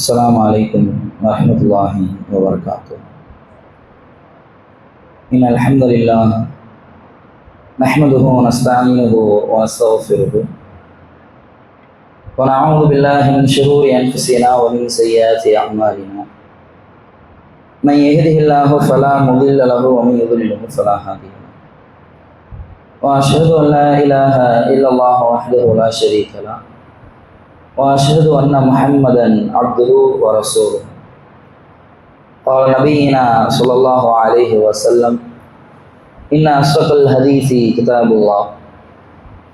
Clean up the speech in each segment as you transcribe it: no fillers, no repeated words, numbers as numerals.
السلام عليكم ورحمة الله وبركاته. إن الحمد لله نحمده ونستعينه ونستغفره ونعوذ بالله من شرور أنفسنا ومن سيئات أعمالنا. من يهده الله فلا مضل له ومن يضلله فلا هادي له. وأشهد أن لا إله إلا الله وحده لا شريك له وأشهد أن محمدا عبده ورسوله. قال نبينا صلى الله عليه وسلم: إن أصدق الحديث كتاب الله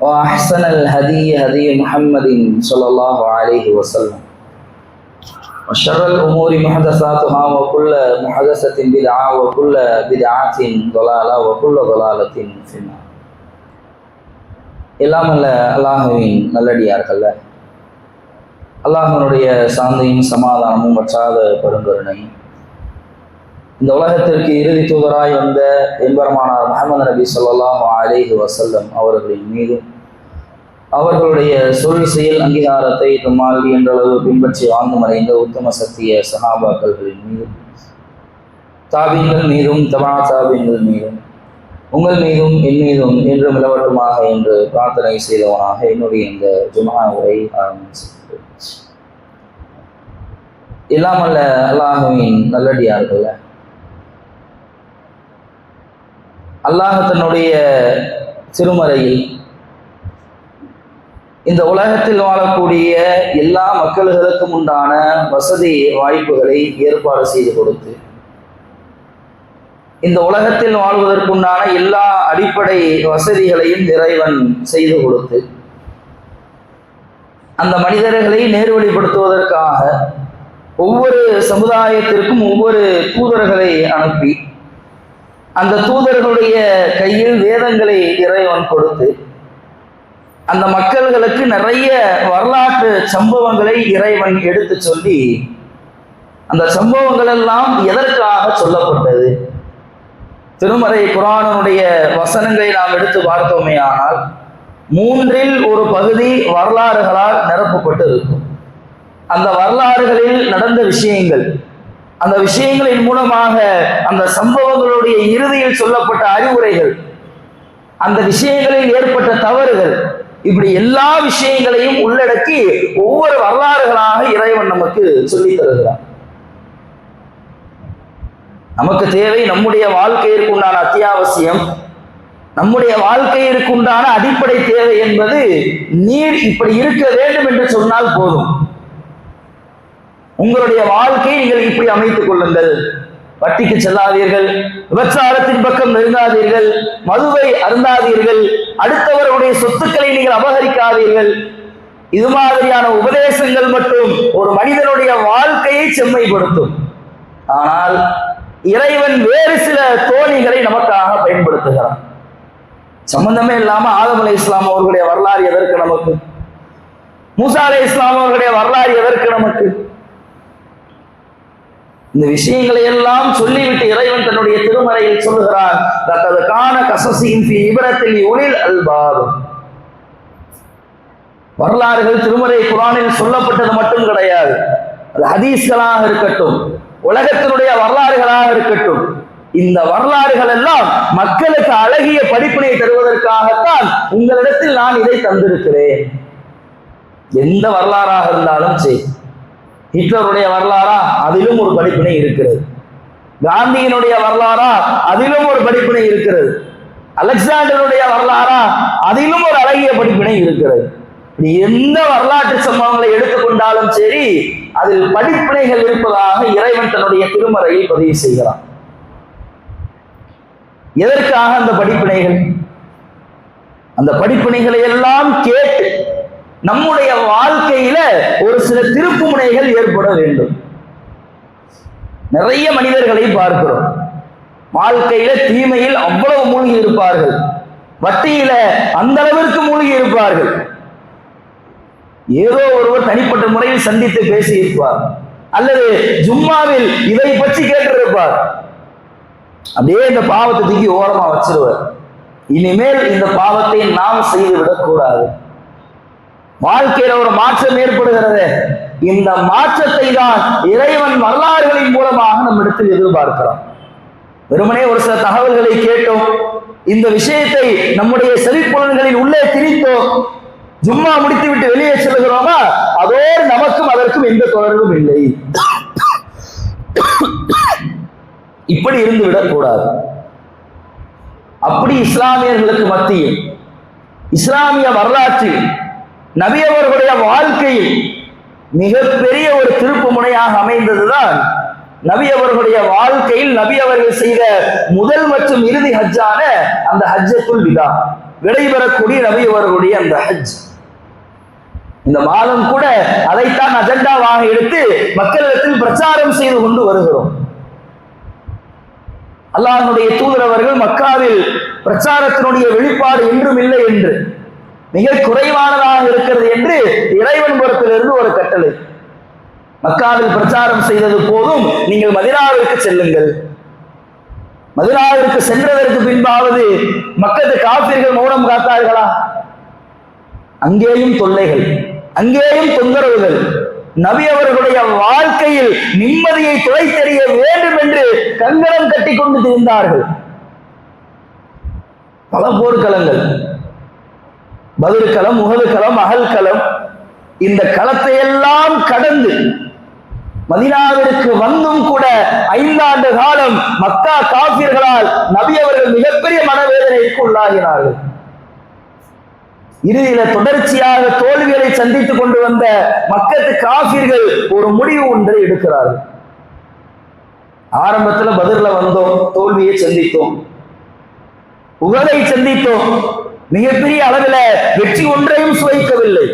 وأحسن الهدي هدي محمد صلى الله عليه وسلم وشر الأمور محدثاتها وكل محدثة بدعة وكل بدعة ضلالة وكل ضلالة في النار. எல்லாம் அல்ல அல்லாஹ்வின் நல்லடியார்கள்ல, அல்லாஹ்வினுடைய சாந்தியும் சமாதானமும் வற்றாத பெருங்கருணை இந்த உலகத்திற்கு இறுதி தூதராய் வந்த எம்பெருமானார் முஹம்மது நபி ஸல்லல்லாஹு அலைஹி வஸல்லம் அவர்களின் மீதும், அவர்களுடைய சொல் செயல் அங்கீகாரத்தை தம்மால் என்றளவு பின்பற்றி வாழ்ந்து மறைந்த உத்தம சத்திய சஹாபாக்களின் மீதும், தாபீன்கள் மீதும், தபா தாபீன்கள் மீதும், உங்கள் மீதும் என் மீதும் என்று நிலவட்டுமாக என்று பிரார்த்தனை செய்தவனாக என்னுடைய இந்த ஜும்ஆ உரை ஆரம்பிச்சு. எல்லாம் அல்ல அல்லாஹ்வின் நல்லடியார்கள்ல, அல்லாஹ் தன்னுடைய திருமறையில் இந்த உலகத்தில் வாழக்கூடிய எல்லா மக்களுக்கும் உண்டான வசதி வாய்ப்புகளை ஏற்பாடு செய்து கொடுத்து, இந்த உலகத்தில் வாழ்வதற்குண்டான எல்லா அடிப்படை வசதிகளையும் இறைவன் செய்து கொடுத்து, அந்த மனிதர்களை நேர்வழிப்படுத்துவதற்காக ஒவ்வொரு சமுதாயத்திற்கும் ஒவ்வொரு தூதர்களை அனுப்பி, அந்த தூதர்களுடைய கையில் வேதங்களை இறைவன் கொடுத்து, அந்த மக்கள்களுக்கு நிறைய வரலாற்று சம்பவங்களை இறைவன் எடுத்து சொல்லி, அந்த சம்பவங்கள் எல்லாம் எதற்காக சொல்லப்பட்டது? திருமறை குர்ஆனுடைய வசனங்களை நாம் எடுத்து பார்த்தோமே ஆனால் 3இல் ஒரு பகுதி வரலாறுகளால் நிரப்பப்பட்டு இருக்கும். அந்த வரலாறுகளில் நடந்த விஷயங்கள், அந்த விஷயங்களின் மூலமாக அந்த சம்பவங்களுடைய இறுதியில் சொல்லப்பட்ட அறிவுரைகள், அந்த விஷயங்களில் ஏற்பட்ட தவறுகள், இப்படி எல்லா விஷயங்களையும் உள்ளடக்கி ஒவ்வொரு வரலாறுகளாக இறைவன் நமக்கு சொல்லித் தருகிறார். நமக்கு தேவை நம்முடைய வாழ்க்கையிற்கு உண்டான அத்தியாவசியம், நம்முடைய வாழ்க்கையிற்கு உண்டான அடிப்படை தேவை என்பது நீர் இப்படி இருக்க வேண்டும் என்று சொன்னால் போதும். உங்களுடைய வாழ்க்கையை நீங்கள் இப்படி அமைத்துக் கொள்ளுங்கள். வட்டிக்கு செல்லாதீர்கள், விபச்சாரத்தின் பக்கம் நெருங்காதீர்கள், மதுவை அருந்தாதீர்கள், அடுத்தவர்களுடைய சொத்துக்களை நீங்கள் அபகரிக்காதீர்கள். இது மாதிரியான உபதேசங்கள் மட்டும் ஒரு மனிதனுடைய வாழ்க்கையை செம்மைப்படுத்தும். ஆனால் இறைவன் வேறு சில தோணிகளை நமக்காக பயன்படுத்துகிறான். சம்பந்தமே இல்லாம ஆதம் அலைஹிஸ்ஸலாம் அவர்களுடைய வரலாறு எதற்கு நமக்கு? மூசா அலைஹிஸ்ஸலாம் அவர்களுடைய வரலாறு எதற்கு நமக்கு? இந்த விஷயங்களை எல்லாம் சொல்லிவிட்டு இறைவன் தன்னுடைய திருமறையில் சொல்லுகிறான்: லகத் கான கஸஸிஹிம் ஃபீ இப்ரத்தில் லிஉலில் அல்பாப். வரலாறுகள் திருமறை குர்ஆனில் சொல்லப்பட்டது மட்டும் கிடையாது. அது ஹதீஸ்களாக இருக்கட்டும், உலகத்தினுடைய வரலாறுகளாக இருக்கட்டும், இந்த வரலாறுகள் எல்லாம் மக்களுக்கு அழகிய படிப்பினை தருவதற்காகத்தான் உங்களிடத்தில் நான் இதை தந்திருக்கிறேன். எந்த வரலாறாக இருந்தாலும் சரி, ஹிட்லருடைய வரலாறா, அதிலும் ஒரு படிப்பினை இருக்கிறது. காந்தியினுடைய வரலாறா, அதிலும் ஒரு படிப்பினை இருக்கிறது. அலெக்சாண்டருடைய வரலாறா, அதிலும் ஒரு அழகிய படிப்பினை இருக்கிறது. எந்த வரலாற்று சம்பவங்களை எடுத்துக்கொண்டாலும் சரி, அதில் படிப்பினைகள் இருப்பதாக இறைவன் தன்னுடைய திருமறையில் பதிவு செய்கிறான். எதற்காக அந்த படிப்பினைகள்? அந்த படிப்பினைகளை எல்லாம் கேட்டு நம்முடைய வாழ்க்கையில ஒரு சில திருப்பு முனைகள் ஏற்பட வேண்டும். நிறைய மனிதர்களை பார்க்கிறோம், வாழ்க்கையில தீமையில் அவ்வளவு மூழ்கி இருப்பார்கள், வட்டியில அந்த அளவிற்கு மூழ்கி இருப்பார்கள், ஏதோ ஒருவர் தனிப்பட்ட முறையில் சந்தித்து பேசி இருப்பார், அல்லது ஜும்மாவில் இதை பற்றி கேட்டிருப்பார். அப்படியே இந்த பாவத்தை தூக்கி ஓரமா வச்சிருவார். இனிமேல் இந்த பாவத்தை நாம் செய்து விடக்கூடாது. வாழ்க்கையில ஒரு மாற்றம் ஏற்படுகிறது. இந்த மாற்றத்தை தான் இறைவன் வரலாறுகளின் மூலமாக நம்மிடத்தில் எதிர்பார்க்கிறோம். வெறுமனே ஒரு சில தகவல்களை கேட்டோம், இந்த விஷயத்தை நம்முடைய செவிப்புலன்களில் உள்ளே திணித்தோம், ஜும்மா முடித்துவிட்டு வெளியே செல்கிறோமா, அதோடு நமக்கும் அதற்கும் எந்த தொடர்பும் இல்லை. இப்படி இருந்து விடக்கூடாது. அப்படி இஸ்லாமியர்களுக்கு மத்தியில், இஸ்லாமிய வரலாற்றில், நபி அவர்களுடைய வாழ்க்கையில் மிகப்பெரிய ஒரு திருப்பு முனையாக அமைந்ததுதான் நபி அவர்களுடைய வாழ்க்கையில் நபி அவர்கள் செய்த முதல் மற்றும் இறுதி ஹஜ்ஜான அந்த ஹஜ்ஜத்துல் விதா, விடைபெறக்கூடிய நபி அவர்களுடைய அந்த ஹஜ். இந்த மாதம் கூட அதைத்தான் அஜெண்டாவாக எடுத்து மக்களிடத்தில் பிரச்சாரம் செய்து கொண்டு வருகிறோம். அல்லாஹ்வுடைய தூதர் அவர்கள் மக்காவில் பிரச்சாரத்தினுடைய வெளிப்பாடு என்றும் இல்லை என்று, மிக குறைவானதாக இருக்கிறது என்று இறைவன் புறத்திலிருந்து ஒரு கட்டளை. மக்காவில் பிரச்சாரம் செய்தது போதும், நீங்கள் மதீனாவிற்கு செல்லுங்கள். மதீனாவிற்கு சென்றதற்கு பின்பாவது மக்கத்து காஃபிர்கள் மௌனம் காத்தார்களா? அங்கேயும் தொல்லைகள், அங்கேயும் தொந்தரவுகள். நபி அவர்களுடைய வாழ்க்கையில் நிம்மதியை துளைத்தெறிய வேண்டும் என்று கங்கணம் கட்டி கொண்டு திரிந்தார்கள். பல போர்க்களங்கள், பத்ர் களம், உஹது களம், அஹல் களம், இந்த களத்தை எல்லாம் கடந்து மதீனாவிற்கு வந்தும் கூட 5 ஆண்டு காலம் மக்கா காஃபிர்களால் நபி அவர்கள் மிகப்பெரிய மனவேதனைக்கு உள்ளாகினார்கள். இறுதியில தொடர்ச்சியாக தோல்விகளை சந்தித்துக் கொண்டு வந்த மக்கத்து காஃபிர்கள் ஒரு முடிவு ஒன்றை எடுக்கிறார்கள். ஆரம்பத்துல பத்ர்ல வந்தோம், தோல்வியை சந்தித்தோம், உஹதை சந்தித்தோம், மிகப்பெரிய அளவில் வெற்றி ஒன்றையும் சுவைக்கவில்லை,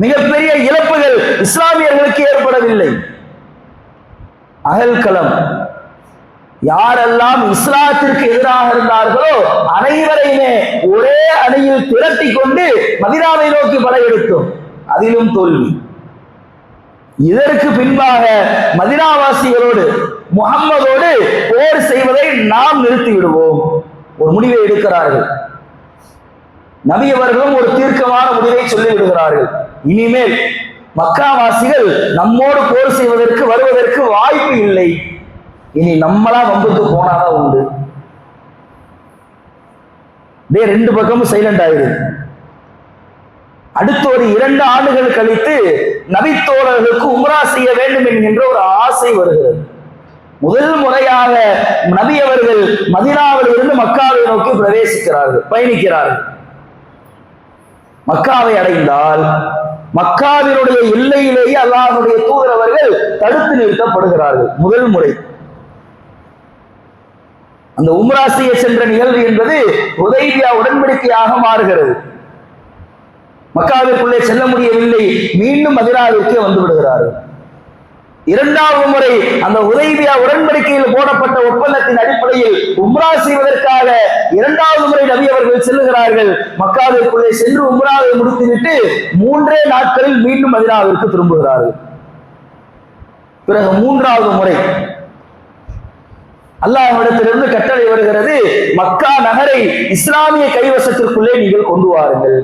மிகப்பெரிய இழப்புகள் இஸ்லாமியர்களுக்கு ஏற்படவில்லை. அகல் களம், யாரெல்லாம் இஸ்லாத்திற்கு எதிராக இருந்தார்களோ அனைவரையுமே ஒரே அணியில் திரட்டி கொண்டு மதீனாவை நோக்கி படையெடுத்தோம், அதிலும் தோல்வி. இதற்கு பின்பாக மதீனாவாசிகளோடு, முஹம்மதோடு போர் செய்வதை நாம் நிறுத்தி விடுவோம், ஒரு முடிவை எடுக்கிறார்கள். நபி அவர்களும் ஒரு தீர்க்கமான முடிவை சொல்லி விடுகிறார்கள். இனிமேல் மக்காவாசிகள் நம்மோடு போர் செய்வதற்கு வருவதற்கு வாய்ப்பு இல்லை, இனி நம்மளா வம்புக்கு போனாதான் உண்டு. ரெண்டு பக்கமும் சைலண்ட் ஆயிடுது. அடுத்து ஒரு 2 ஆண்டுகள் கழித்து நபித்தோழர்களுக்கு உம்ரா செய்ய வேண்டும் என்கின்ற ஒரு ஆசை வருகிறது. முதல் முறையாக நபி அவர்கள் மதீனாவில் இருந்து மக்காவை நோக்கி பிரவேசிக்கிறார்கள், பயணிக்கிறார்கள். மக்காவை அடைந்தால் மக்காவினுடைய எல்லையிலேயே அல்லாஹ்வுடைய தூதர் அவர்கள் தடுத்து நிறுத்தப்படுகிறார்கள். முதல் முறை அந்த உம்ரா செய்ய சென்ற நிகழ்வு என்பது ஹுதைபியா உடன்படிக்கையாக மாறுகிறது. மக்காவிற்குள்ளே செல்ல முடியவில்லை, மீண்டும் மதீனாவிற்கு வந்து விடுகிறார்கள். 2வது முறை அந்த ஹுதைபியா உடன்படிக்கையில் போடப்பட்ட ஒப்பந்தத்தின் அடிப்படையில் உம்ரா செய்வதற்காக 2வது முறை நபி அவர்கள் செல்லுகிறார்கள். மக்காவிற்குள்ளே சென்று உம்ராவை முடித்துவிட்டு 3 நாட்களில் மீண்டும் மதீனாவிற்கு திரும்புகிறார்கள். பிறகு 3வது முறை அல்லாஹ்விடத்திலிருந்து கட்டளை வருகிறது, மக்கா நகரை இஸ்லாமிய கைவசத்திற்குள்ளே நீங்கள் கொண்டு வாருங்கள்.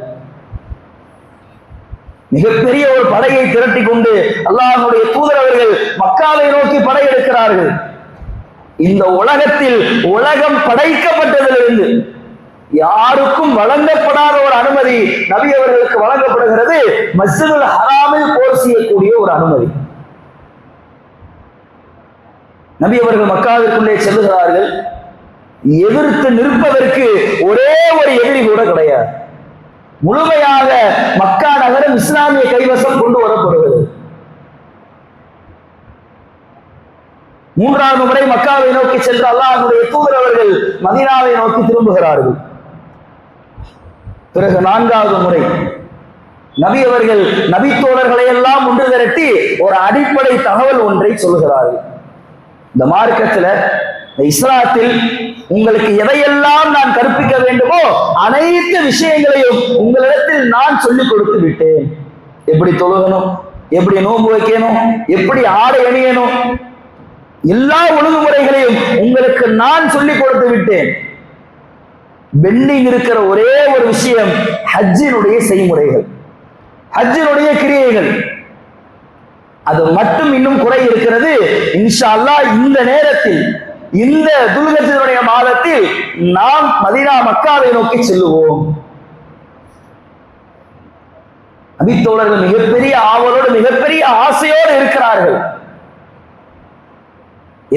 மிகப்பெரிய ஒரு படையை திரட்டி கொண்டு அல்லாஹ்வுடைய தூதர் அவர்கள் மக்காவை நோக்கி படையெடுக்கிறார்கள். இந்த உலகத்தில் உலகம் படைக்கப்பட்டதிலிருந்து யாருக்கும் வழங்கப்படாத ஒரு அனுமதி நபி அவர்களுக்கு வழங்கப்படுகிறது, மஸ்ஜிதுல் ஹராமில் போர் செய்யக்கூடிய ஒரு அனுமதி. நபி அவர்கள் மக்காவிற்குள்ளே செல்லுகிறார்கள். எதிர்த்து நிற்பதற்கு ஒரே ஒரு எதிரி கூட கிடையாது. முழுமையாக மக்கா நகரம் இஸ்லாமிய கைவசம் கொண்டு வரப்படுகிறது. 3வது முறை மக்காவை நோக்கி சென்ற அல்லாஹ்வுடைய தூதர் அவர்கள் மதீனாவை நோக்கி திரும்புகிறார்கள். பிறகு 4வது முறை நபி அவர்கள் நபித்தோழர்களை எல்லாம் ஒன்று திரட்டி ஒரு அடிப்படை தகவல் ஒன்றை சொல்கிறார்கள். இந்த மார்க்கத்துல, இஸ்லாத்தில் உங்களுக்கு எதையெல்லாம் நான் கற்பிக்க வேண்டுமோ அனைத்து விஷயங்களையும் உங்களிடத்தில் நான் சொல்லிக் கொடுத்து விட்டேன். எப்படி தொழுகணும், எப்படி நோன்பு வைக்கணும், எப்படி ஆடை அணியணும், எல்லா ஒழுங்குமுறைகளையும் உங்களுக்கு நான் சொல்லிக் கொடுத்து விட்டேன். பெண்டிங் இருக்கிற ஒரே ஒரு விஷயம் ஹஜ்ஜினுடைய செய்முறைகள், ஹஜ்ஜினுடைய கிரியைகள். அது மட்டும் இன்னும் குறை இருக்கிறது. இன்ஷா அல்லாஹ் இந்த நேரத்தில், இந்த துல்ஹஜ்ஜுடைய மாதத்தில் நாம் மதீனா மக்காவை நோக்கி செல்லுவோம். நபித்தோழர்கள் மிகப்பெரிய ஆவலோடு மிகப்பெரிய ஆசையோடு இருக்கிறார்கள்.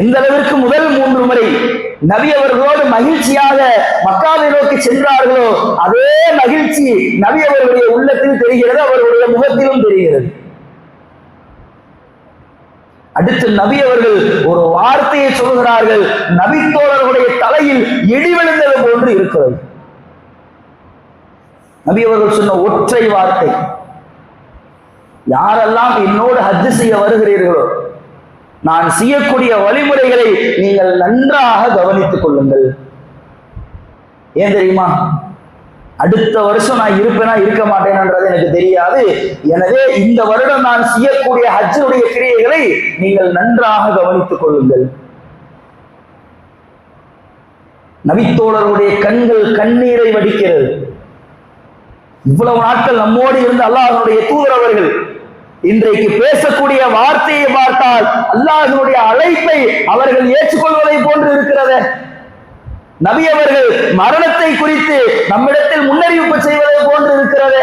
எந்த அளவிற்கு முதல் 3 முறை நபி அவர்களோடு மகிழ்ச்சியாக மக்காவை நோக்கி சென்றார்களோ அதே மகிழ்ச்சி நபி அவர்களுடைய உள்ளத்தில் தெரிகிறது, அவர்களுடைய முகத்திலும் தெரிகிறது. அடுத்து நபி அவர்கள் ஒரு வார்த்தையை சொல்கிறார்கள், நபித்தோழர்களுடைய தலையில் இடி விழுந்தது போன்று இருக்கிறது. நபி அவர்கள் சொன்ன ஒற்றை வார்த்தை, யாரெல்லாம் என்னோடு ஹஜ் செய்ய வருகிறீர்களோ நான் செய்யக்கூடிய வழிமுறைகளை நீங்கள் நன்றாக கவனித்துக் கொள்ளுங்கள். ஏன் தெரியுமா? அடுத்த வருஷம் நான் இருப்பேனா இருக்க மாட்டேன்ன்றது எனக்கு தெரியாது. எனவே இந்த வருடம் நான் செய்யக்கூடிய ஹஜ்ஜுடைய கிரியைகளை நீங்கள் நன்றாக கவனித்துக் கொள்ளுங்கள். நபித்தோழருடைய கண்கள் கண்ணீரை வடிக்கிறது. இவ்வளவு நாட்கள் நம்மோடு இருந்த அல்லாஹ்வுடைய தூதர் அவர்கள் இன்றைக்கு பேசக்கூடிய வார்த்தையை பார்த்தால் அல்லாஹ்வுடைய அழைப்பை அவர்கள் ஏற்றுக்கொள்வதை போன்று இருக்கிறது. நபி அவர்கள் மரணத்தை குறித்து நம்மிடத்தில் முன்னறிவிப்பு செய்வதை போன்று இருக்கிறது.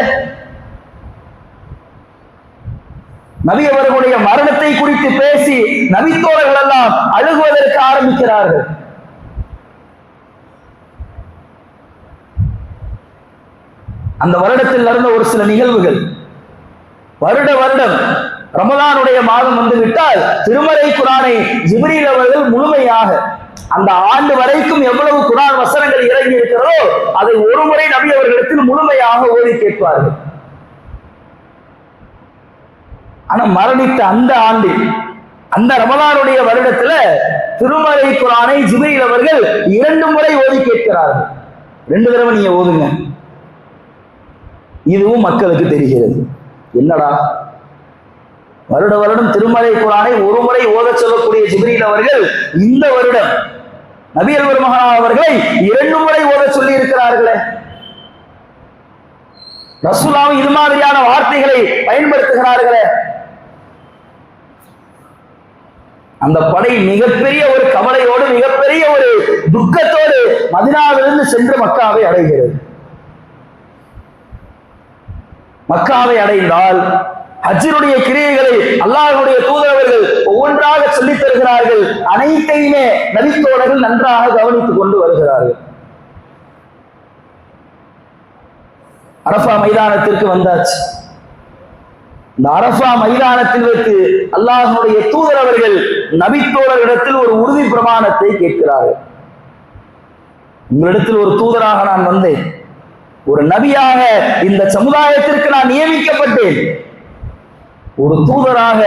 நபி அவர்களுடைய மரணத்தை குறித்து பேசி நபித்தோழர்கள் எல்லாம் அழுகுவதற்கு ஆரம்பிக்கிறார்கள். அந்த வருடத்தில் நடந்த ஒரு சில நிகழ்வுகள், வருடம் ரமலானுடைய மாதம் வந்து விட்டால் திருமறை குர்ஆனை ஜிப்ரீல் அவர்கள் முழுமையாக அந்த ஆண்டு வரைக்கும் எவ்வளவு குர்ஆன் வசனங்கள் இறங்கி இருக்கிறதோ அதை ஒரு முறை நபி அவர்களிடத்தில் முழுமையாக ஓதி கேட்பார்கள். ஆனா மரணித்த அந்த ஆண்டில், அந்த ரமலானுடைய வருடத்துல திருமறை குர்ஆனை ஜிப்ரீல் அவர்கள் 2 முறை ஓதி கேட்கிறார்கள். 2 தடவை நீங்க ஓதுங்க. இதுவும் மக்களுக்கு தெரிகிறது. என்னடா, வருடம் திருமறை குர்ஆனை ஒரு முறை ஓத சொல்லக்கூடிய ஜிப்ரீல் அவர்கள் இந்த வருடம் நபி பெருமகன் அவர்களை 2 முறை ஓத சொல்லி இருக்கிறார்களே. ரசூலுல்லாஹ் இது மாதிரியான வார்த்தைகளை பயன்படுத்துகிறார்களே. அந்த படை மிகப்பெரிய ஒரு கவலையோடு மிகப்பெரிய ஒரு துக்கத்தோடு மதீனாவிலிருந்து சென்று மக்காவை அடைகிறது. மக்காவை அடைந்தால் ஹஜ்ஜுடைய கிரியைகளை அல்லாஹ்வுடைய தூதரவர்கள் ஒவ்வொன்றாக சொல்லித் தருகிறார்கள். அனைத்தையுமே நபித்தோழர்கள் நன்றாக கவனித்துக் கொண்டு வருகிறார்கள். அரஃபா மைதானத்திற்கு வந்தாச்சு. இந்த அரஃபா மைதானத்தில் வைத்து அல்லாஹ்வுடைய தூதரவர்கள் நபித்தோழர்களிடத்தில் ஒரு உறுதி பிரமாணத்தை கேட்கிறார்கள். உங்களிடத்தில் ஒரு தூதராக நான் வந்தேன், ஒரு நபியாக இந்த சமுதாயத்திற்கு நான் நியமிக்கப்பட்டேன், ஒரு தூதராக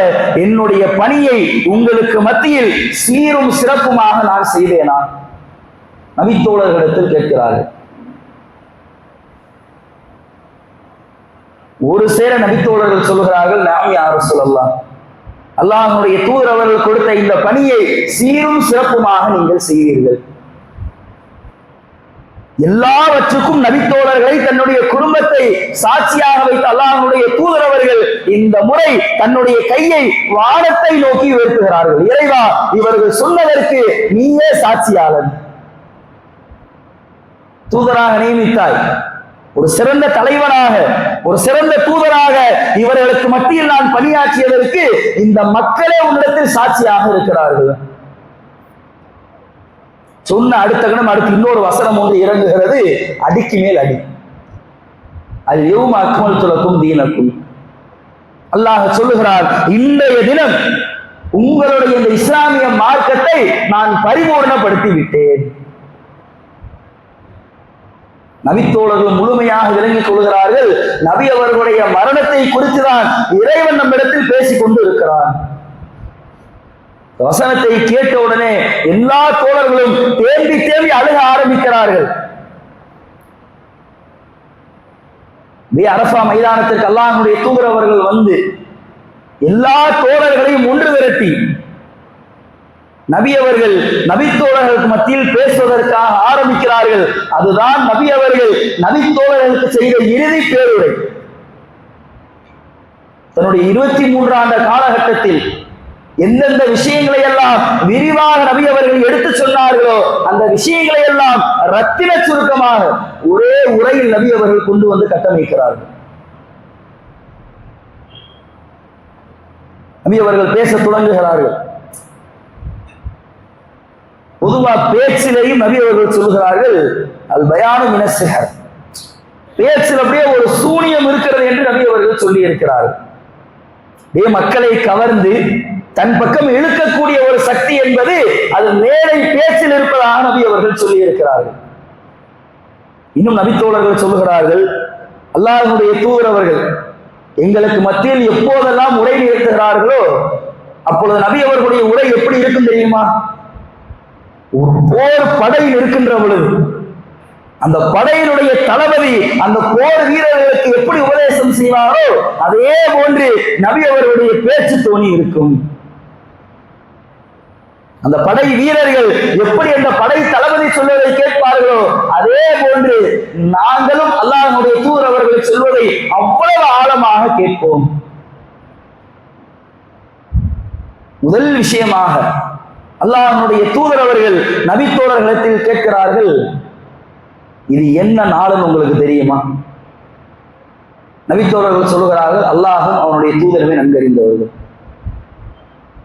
என்னுடைய பணியை உங்களுக்கு மத்தியில் சீரும் சிறப்புமாக நான் செய்தேனா? நபித்தோழர்களிடத்தில் கேட்கிறார்கள். ஒரு சேர நபித்தோழர்கள் சொல்கிறார்கள், நாம் யா ரசூலல்லாஹ், அல்லாஹ்வுடைய தூதர் அவர்கள் கொடுத்த இந்த பணியை சீரும் சிறப்புமாக நீங்கள் செய்வீர்கள். எல்லாவற்றுக்கும் நபித்தோழர்களை தன்னுடைய குடும்பத்தை சாட்சியாக வைத்த அல்லாஹ்வுடைய தூதர் அவர்கள் இந்த முறை தன்னுடைய கையை வானத்தை நோக்கி உயர்த்துகிறார்கள். இறைவா, இவர்கள் சொன்னதற்கு நீயே சாட்சியாளன். தூதராக நியமித்தாய், ஒரு சிறந்த தலைவனாக, ஒரு சிறந்த தூதராக இவர்களுக்கு மத்தியில் நான் பணியாற்றியதற்கு இந்த மக்களே உன்னிடத்தில் சாட்சியாக இருக்கிறார்கள். சொன்ன அடுத்த கணம் அடுத்து இன்னொரு வசனம் ஒன்று இறங்குகிறது, அடிக்கு மேல் அடி. அது யௌம அக்மல்து லக்கும் தீனக்கும். அல்லாஹ் சொல்லுகிறார், இன்றைய தினம் உங்களுடைய இந்த இஸ்லாமிய மார்க்கத்தை நான் பரிபூர்ணப்படுத்தி விட்டேன். நபித்தோழர்கள் முழுமையாக விளங்கிக் கொள்கிறார்கள். நபி அவர்களுடைய மரணத்தை குறித்துதான் இறைவன் நம்மிடத்தில் பேசிக் கொண்டு இருக்கிறான். வசனத்தை கேட்ட உடனே எல்லா தோழர்களும் தேம்பி தேம்பி அழுக ஆரம்பிக்கிறார்கள். அரஃபா மைதானத்திற்கு அல்லாஹ்வுடைய தூதர் அவர்கள் வந்து எல்லா தோழர்களையும் ஒன்று திரட்டி நபி அவர்கள் நபித்தோழர்களுக்கு மத்தியில் பேசுவதற்காக ஆரம்பிக்கிறார்கள். அதுதான் நபி அவர்கள் நபித்தோழர்களுக்கு செய்த இறுதி பேருரை. தன்னுடைய 23 ஆண்டு காலகட்டத்தில் எந்தெந்த விஷயங்களை எல்லாம் விரிவாக நபி அவர்கள் எடுத்து சொன்னார்களோ அந்த விஷயங்களை எல்லாம் ரத்தின சுருக்கமாக ஒரே உரையில் நபி அவர்கள் கொண்டு வந்து கட்டமைக்கிறார்கள். நபி அவர்கள் பேச தொடங்குகிறார்கள். பொதுவா பேச்சிலையும் நபி அவர்கள் சொல்கிறார்கள், அல் பயானு மினஸ் சிஹர், பேச்சில் அப்படியே ஒரு சூனியம் இருக்கிறது என்று நபி அவர்கள் சொல்லி இருக்கிறார்கள். மக்களை கவர்ந்து தன் பக்கம் இழுக்கக்கூடிய ஒரு சக்தி என்பது அது மேலை பேச்சில் இருப்பதாக நபி அவர்கள் சொல்லி இருக்கிறார்கள். இன்னும் நபித்தோழர்கள் சொல்லுகிறார்கள், அல்லாஹ்வுடைய தூதர் அவர்கள் எங்களுக்கு மத்தியில் எப்போதெல்லாம் உரை நிறுத்துகிறார்களோ அப்பொழுது நபி அவர்களுடைய உரை எப்படி இருக்கும் தெரியுமா? ஒரு போர் படையில் இருக்கின்ற பொழுது அந்த படையினுடைய தளபதி அந்த போர் வீரர்களுக்கு எப்படி உபதேசம் செய்வாரோ அதே போன்று நபி அவர்களுடைய பேச்சு தோணி இருக்கும். அந்த படை வீரர்கள் எப்படி அந்த படை தளபதி சொல்வதை கேட்பார்களோ அதே போன்று நாங்களும் அல்லாஹ்வுடைய தூதர் அவர்கள் சொல்வதை அவ்வளவு ஆழமாக கேட்போம். முதல் விஷயமாக அல்லாஹ்வுடைய தூதர் அவர்கள் நபித்தோழர்களிடத்தில் கேட்கிறார்கள், இது என்ன நாளுன்னு உங்களுக்கு தெரியுமா? நபித்தோழர்கள் சொல்லுகிறார்கள், அல்லாஹும் அவனுடைய தூதரவே நன்கறிந்தவர்கள்.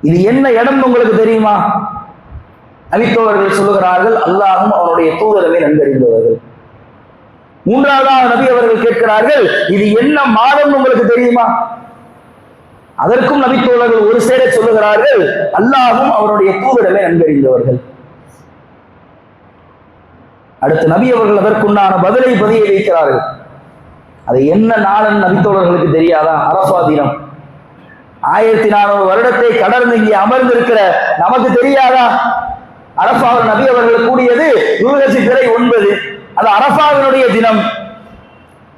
இது என்ன இடம் உங்களுக்கு தெரியுமா? நபித்தோழர்கள் சொல்லுகிறார்கள், அல்லாஹும் அவனுடைய தூதரவே நன்கறிந்தவர்கள். மூன்றாவதாக நபி அவர்கள் கேட்கிறார்கள், இது என்ன மாதம் உங்களுக்கு தெரியுமா? அதற்கும் நபித்தோழர்கள் ஒரு சேர சொல்லுகிறார்கள், அல்லாஹும் அவருடைய தூதரவே நன்கறிந்தவர்கள். அடுத்து நபி அவர்கள் அதற்குண்டான பதிலை பதிய வைக்கிறார்கள். அது என்ன நாளன் நபித்தோழர்களுக்கு தெரியாதா? அரஃபா தினம். 1400 வருடத்தை கடந்து இங்கே அமர்ந்திருக்கிற நமக்கு தெரியாதா? அரஃபாவில் நபி அவர்கள் கூடியது துல்ஹஜ்-பிறை 9, அது அரஃபாவினுடைய தினம்.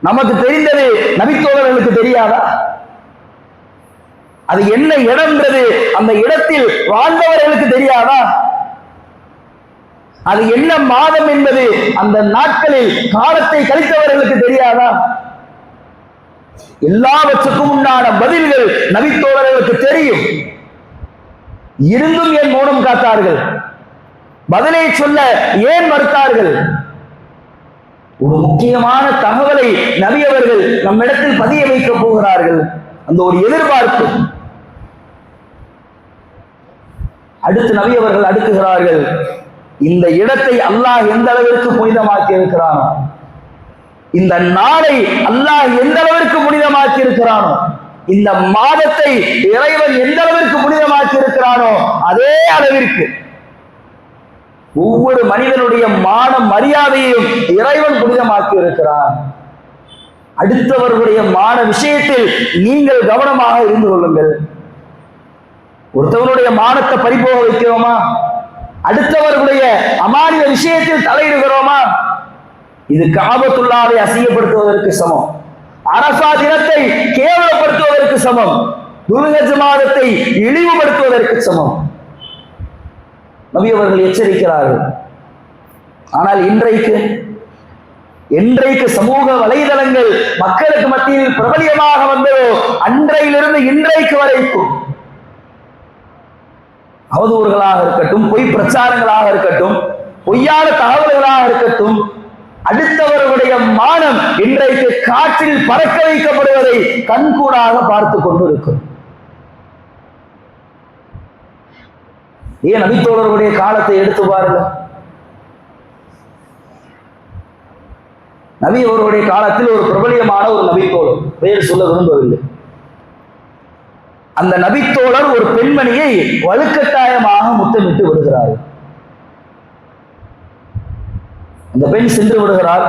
நமக்கு தெரிந்தது நபித்தோழர்களுக்கு தெரியாதா? அது என்ன இடம்ன்றது அந்த இடத்தில் வாழ்ந்தவர்களுக்கு தெரியாதா? அது என்ன மாதம் என்பது அந்த நாட்களில் காலத்தை கழித்தவர்களுக்கு தெரியாதா? எல்லாவற்றுக்கும் உண்டான பதில்கள் நபித்தோழர்களுக்கு தெரியும். இருந்தும் ஏன் மௌனம் காத்தார்கள்? பதிலை சொல்ல ஏன் மறுத்தார்கள்? ஒரு முக்கியமான தகவலை நபி அவர்கள் நம்மிடத்தில் பதிய வைக்க போகிறார்கள். அந்த ஒரு எதிர்பார்ப்பு. அடுத்து நபி அவர்கள் அடுக்குகிறார்கள், இந்த இடத்தை அல்லாஹ் எந்த அளவிற்கு புனிதமாக்கி இருக்கிறானோ, இந்த நாளை அல்லாஹ் எந்த அளவிற்கு புனிதமாக்கி இருக்கிறானோ, இந்த மாதத்தை இறைவன் எந்த அளவிற்கு புனிதமாக்கி இருக்கிறானோ அதே அளவிற்கு ஒவ்வொரு மனிதனுடைய மான மரியாதையையும் இறைவன் புனிதமாக்கி இருக்கிறான். அடுத்தவர்களுடைய மான விஷயத்தில் நீங்கள் கவனமாக இருந்து கொள்ளுங்கள். ஒருத்தவனுடைய மானத்தை பறிபோக வைக்கிறோமா? அடுத்தவர்களுடைய அமானிய விஷயத்தில் தலையிடுகிறோமா? இது காபத்துல்லாவை அசிங்கப்படுத்துவதற்கு சமம். அரஃபா தினத்தை கேவலப்படுத்துவதற்கு சமம். துல்ஹஜ் மாதத்தை இழிவுபடுத்துவதற்கு சமம். நபி அவர்கள் எச்சரிக்கிறார்கள். ஆனால் இன்றைக்கு சமூக வலைதளங்கள் மக்களுக்கு மத்தியில் பிரபலியமாக வந்ததோ அன்றையிலிருந்து இன்றைக்கு வரைக்கும் அவதூறுகளாக இருக்கட்டும், பொய் பிரச்சாரங்களாக இருக்கட்டும், பொய்யான தகவல்களாக இருக்கட்டும், அடுத்தவர்களுடைய மானம் இன்றைக்கு காற்றில் பறக்க வைக்கப்படுவதை கண்கூடாக பார்த்து கொண்டு இருக்கும். ஏன் நபித்தோழர்களுடைய காலத்தை எடுத்து பாருங்க. நபி அவர்களுடைய காலத்தில் ஒரு பிரபலியமான ஒரு நபித்தோழர், பெயர் சொல்ல விரும்பவில்லை, அந்த நபித்தோழர் ஒரு பெண்மணியை வலுக்கட்டாயமாக முத்தமிட்டு விடுகிறார். அந்த பெண் சென்று விடுகிறார்.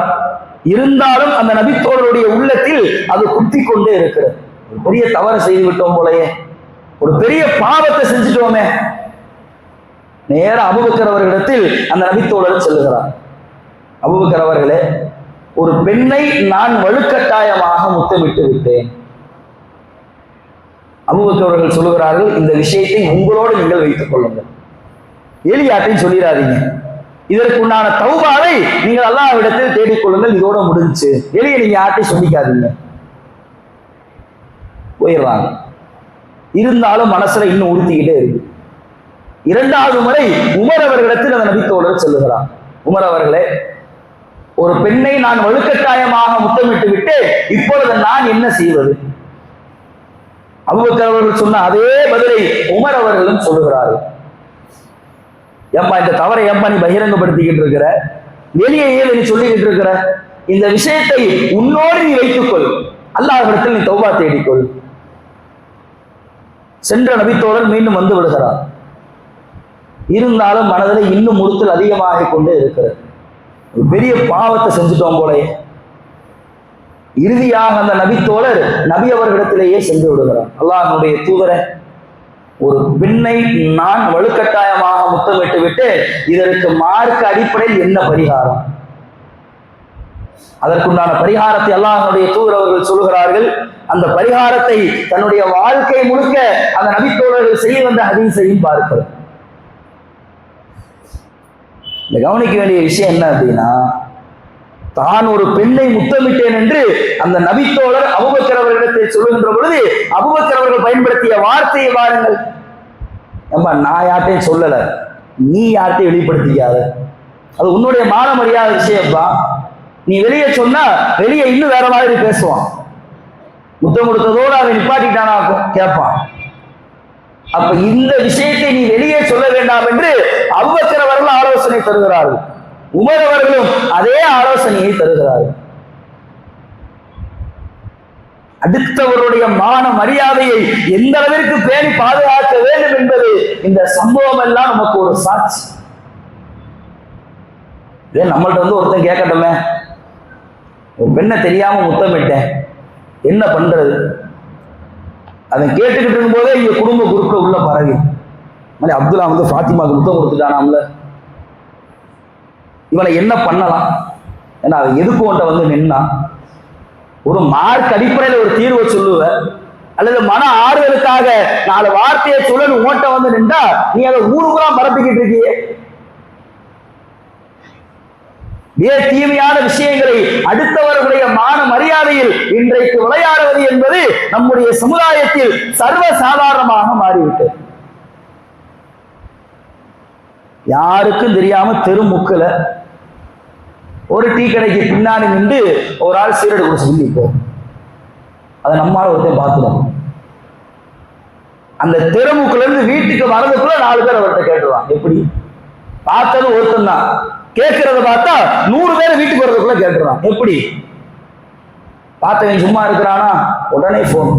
இருந்தாலும் அந்த நபித்தோழருடைய உள்ளத்தில் அது குத்தி கொண்டே இருக்கிறது. ஒரு பெரிய தவறு செய்து விட்டோம் போலயே, ஒரு பெரிய பாவத்தை செஞ்சுட்டோமே. நேர அபூபக்கர் அவர்களிடத்தில் அந்த நபித்தோழர் செல்லுகிறார். அபூபக்கர் அவர்களே, ஒரு பெண்ணை நான் வலுக்கட்டாயமாக முத்தமிட்டு விட்டேன். அபூபக்கர் அவர்கள் சொல்லுகிறார்கள், இந்த விஷயத்தை உங்களோடு நீங்கள் வைத்துக் கொள்ளுங்கள், எலியாட்டையும் சொல்லிடாதீங்க. இதற்குண்டான தௌபாவை நீங்கள் அல்லாஹ்விடத்தில் தேடிக்கொள்ளுங்கள், இதோட முடிஞ்சு. எலியை நீங்க யார்ட்டையும் சொல்லிக்காதீங்க. போயிடுறாங்க. இருந்தாலும் மனசுல இன்னும் உறுத்திக்கிட்டே இருக்கு. இரண்டாவது முறை உமர் அவர்களிடத்தில் அந்த நபித்தோழர் சொல்லுகிறார், உமர் அவர்களே, ஒரு பெண்ணை நான் வலுக்கட்டாயமாக முத்தமிட்டு விட்டு இப்பொழுது நான் என்ன செய்வது? அபூபக்கர் அவர்கள் சொன்ன அதே பதிலை உமர் அவர்களும் சொல்லுகிறார்கள். ஏம்பா இந்த தவறை ஏம்பா நீ பகிரங்கப்படுத்திக்கிட்டு இருக்கிற, வெளியே நீ சொல்லிக்கிட்டு இருக்கிற, இந்த விஷயத்தை உன்னோடு நீ வைத்துக்கொள், அல்லாஹ்விடத்தில் நீ தௌபா தேடிக்கொள். சென்ற நபித்தோழர் மீண்டும் வந்து விடுகிறார். இருந்தாலும் மனதில் இன்னும் உறுத்தல் அதிகமாக கொண்டே இருக்கிறது. ஒரு பெரிய பாவத்தை செஞ்சுட்டோம் போல. இறுதியாக அந்த நபித்தோழர் நபி அவர்களிடத்திலேயே சென்று விடுகிறார். அல்லாஹ்வுடைய தூதரை, ஒரு பெண்ணை நான் வலுக்கட்டாயமாக முத்தமிட்டு விட்டு இதற்கு மார்க்க அடிப்படையில் என்ன பரிகாரம்? அதற்குண்டான பரிகாரத்தை அல்லாஹ்வுடைய தூதர் அவர்கள் சொல்கிறார்கள். அந்த பரிகாரத்தை தன்னுடைய வாழ்க்கை முழுக்க அந்த நபித்தோழர்கள் செய்ய வந்த ஹதீஸையும் பார்க்கிறோம். இந்த கவனிக்க வேண்டிய விஷயம் என்ன அப்படின்னா, தான் ஒரு பெண்ணை முத்தமிட்டேன் என்று அந்த நபித்தோழர் அபூபக்கர் அவர்களிடத்தை சொல்லுகின்ற பொழுது அபூபக்கர் அவர்கள் பயன்படுத்திய வார்த்தையை பாருங்கள். ஏம்பா நான் யார்ட்டையும் சொல்லல, நீ யார்ட்டையும் வெளிப்படுத்திக்காத, அது உன்னுடைய மான மரியாதை விஷயம்ப்பா. நீ வெளியே சொன்னா வெளியே இன்னும் வேற மாதிரி பேசுவான். முத்தம் கொடுத்ததோடு அவன் நிப்பாட்டிட்டானா கேட்பான். அப்ப இந்த விஷயத்தை நீ வெளியே சொல்ல வேண்டாம் என்று அபூபக்கர் அவர்கள் ஆலோசனை தருகிறார்கள். உமர் அவர்களும் அதே ஆலோசனையை தருகிறார்கள். அடுத்தவருடைய மான மரியாதையை எந்த அளவிற்கு பேணி பாதுகாக்க வேண்டும் என்பது இந்த சம்பவம் எல்லாம் நமக்கு ஒரு சாட்சி. இதே நம்மள்ட்ட வந்து ஒருத்தன் கேட்கட்டுமே, ஒரு பெண்ணை தெரியாம முத்தமிட்டேன், என்ன பண்றது? அதை கேட்டுக்கிட்டு இருக்கும் போதே இங்க குடும்ப குறுக்க உள்ள பரவி அப்துல்லா வந்து ஃபாத்திமாவுக்கு முத்தம் கொடுத்துட்டானாம்ல, இவனை என்ன பண்ணலாம்? ஏன்னா அதை எதுக்கு உன்ட்ட வந்து நின்னா? ஒரு மார்க் அடிப்படையில் ஒரு தீர்வை சொல்லுவ, அல்லது மன ஆறுதலுக்காக 4 வார்த்தையை சொல்லு ஓட்ட வந்து நின்றா நீ அதை ஊருக்குறா பரப்பிக்கிட்டு இருக்கியே. தீமையான விஷயங்களை அடுத்தவர்களுடைய மான மரியாதையில் இன்றைக்கு விளையாடுவது என்பது நம்முடைய சமுதாயத்தில் சர்வ சாதாரணமாக மாறிவிட்டது. யாருக்கும் தெரியாம தெருமுக்குல ஒரு டீ கடைக்கு பின்னாடி நின்று ஒரு ஆள் சீரடு குடிச்சு சொல்லிப்போ, அதை நம்மால ஒருத்தன் பார்த்துடும். அந்த தெருமுக்குல இருந்து வீட்டுக்கு வரதுக்குள்ள 4 பேர் அவர்கிட்ட கேட்டுருவான். எப்படி? பார்த்தது ஒருத்தன் தான், கேட்கறத பார்த்தா 100 பேர் வீட்டுக்கு வர்றதுக்குள்ள கேட்டுறான். எப்படி? பார்த்தவன் சும்மா இருக்கிறானா? உடனே போன்,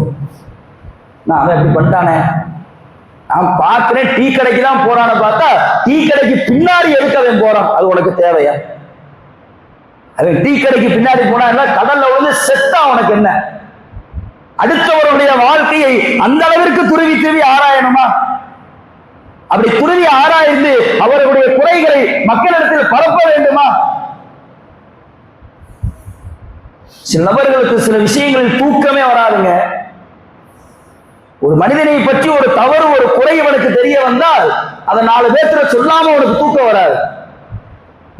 நான் அவன் எப்படி பண்ணிட்டானே, நான் பார்க்கிறேன் டீ கடைக்கு தான் போறான்னு பார்த்தா டீ கடைக்கு பின்னாடி எடுக்கவன் போறான். அது உனக்கு தேவையா? அவன் டீ கடைக்கு பின்னாடி போனா கடல்ல வந்து செத்தா உனக்கு என்ன? அடுத்தவருடைய வாழ்க்கையை அந்த அளவிற்கு துருவி ஆராயணுமா? அப்படி துருவி ஆராய்ந்து அவர்களுடைய குறைகளை மக்களிடத்தில் பரப்ப வேண்டுமா? சில நபர்களுக்கு சில விஷயங்களில் தூக்கமே வராதுங்க. ஒரு மனிதனை பற்றி ஒரு தவறு, ஒரு குறை அவனுக்கு தெரிய வந்தால் அதை 4 பேர்த்துல சொல்லாம அவனுக்கு தூக்கம் வராது.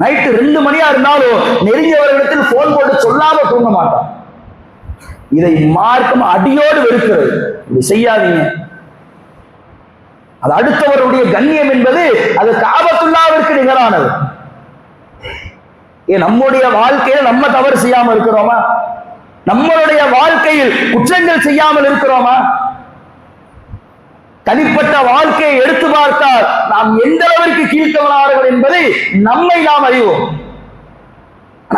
நைட்டு 2 மணியா இருந்தாலும் நெருங்கியவர்களிடத்தில் போன் போட்டு சொல்லாம தூங்க மாட்டான். இதை மார்க்கம் அடியோடு வெறுக்கிறது. இப்படி செய்யாதீங்க. அது அடுத்தவருடைய கண்ணியம் என்பது அது காபத்துல்லாவிற்கு நிகரானது. நம்முடைய வாழ்க்கையில் நம்ம தவறு செய்யாமல் இருக்கிறோமா? நம்மளுடைய வாழ்க்கையில் குற்றங்கள் செய்யாமல் இருக்கிறோமா? தனிப்பட்ட வாழ்க்கையை எடுத்து பார்த்தால் நாம் எந்த அளவிற்கு கீழ்த்தவனார்கள் என்பதை நம்மை நாம் அறிவோம்.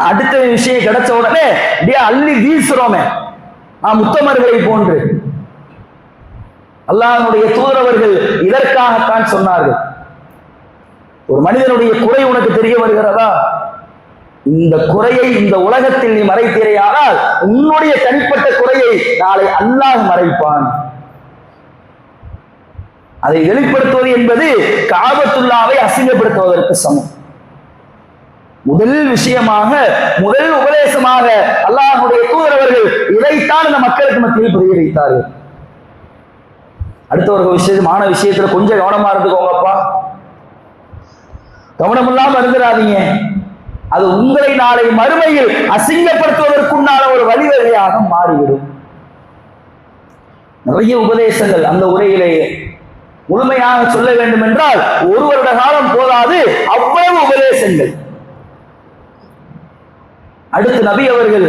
அடுத்த விஷயம் கிடைச்ச உடனே அள்ளி வீசுறோமே நாம் உத்தமர்களை போன்று. அல்லாஹ்வுடைய தூதரவர்கள் இதற்காகத்தான் சொன்னார்கள். ஒரு மனிதனுடைய குறை உனக்கு தெரிய வருகிறதா? இந்த குறையை இந்த உலகத்தில் நீ மறைத்தீரையானால் உன்னுடைய தனிப்பட்ட குறையை நாளை அல்லாஹ் மறைப்பான். அதை வெளிப்படுத்துவது என்பது காபத்துல்லாவை அசிங்கப்படுத்துவதற்கு சமம். முதல் விஷயமாக, முதல் உபதேசமாக அல்லாஹ்வுடைய தூதரவர்கள் இதைத்தான் இந்த மக்களுக்கு மத்தியில் புரிய வைத்தார்கள். அடுத்தவர்கள் விஷயமான விஷயத்துல கொஞ்சம் கவனமா இருந்துக்கோங்கப்பா. கவனம் இல்லாம இருந்துடாதீங்க. அது உங்களை நாளை மறுமையில் அசிங்கப்படுத்துவதற்குண்டான ஒரு வழிவகையாக மாறிவிடும். நிறைய உபதேசங்கள் அந்த உரையிலேயே. முழுமையாக சொல்ல வேண்டும் என்றால் ஒரு வருட காலம் போதாது, அவ்வளவு உபதேசங்கள். அடுத்து நபி அவர்கள்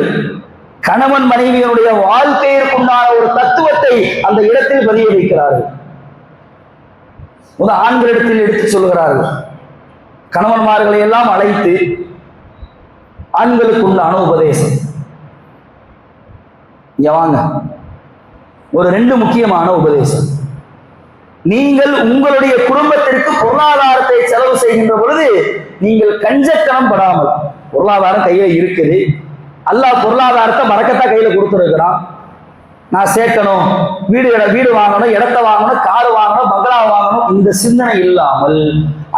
கணவன் மனைவியினுடைய வாழ்க்கையிற்குண்டான ஒரு தத்துவத்தை அந்த இடத்தில் பதிய வைக்கிறார்கள். முதல் ஆண்களிடத்தில் எடுத்து சொல்கிறார்கள். கணவன்மார்களை எல்லாம் அழைத்து ஆண்களுக்கு உண்டான உபதேசம். இங்க வாங்க, ஒரு 2 முக்கியமான உபதேசம். நீங்கள் உங்களுடைய குடும்பத்திற்கு பொருளாதாரத்தை செலவு செய்கின்ற பொழுது நீங்கள் கஞ்சத்தனம் படாமல், பொருளாதாரம் கையில இருக்குது, அல்லாஹ் பொருளாதாரத்தை மறக்கத்தான் கையில கொடுத்துருக்கிறான், நான் சேர்க்கணும், வீடு வாங்கணும், இடத்தை வாங்கணும், கார் வாங்கணும், பங்களா வாங்கணும், இந்த சிந்தனை இல்லாமல்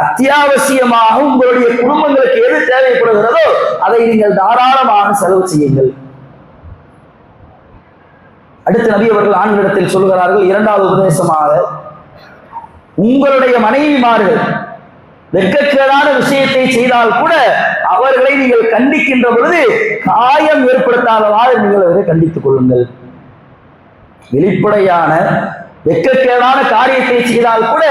அத்தியாவசியமாக உங்களுடைய குடும்பங்களுக்கு எது தேவைப்படுகிறதோ அதை நீங்கள் தாராளமாக செலவு செய்யுங்கள். அடுத்து நபி அவர்கள் ஆண்களிடத்தில் சொல்கிறார்கள், 2வது உபதேசமாக, உங்களுடைய மனைவிமார்கள் வெட்கக்கேடான விஷயத்தை செய்தால் கூட அவர்களை நீங்கள் கண்டிக்கின்ற பொழுது காயம் ஏற்படுத்தாதவாறு நீங்கள் அவரை கண்டித்துக் கொள்ளுங்கள். வெளிப்படையான வெட்கக்கேடான காரியத்தை செய்தால் கூட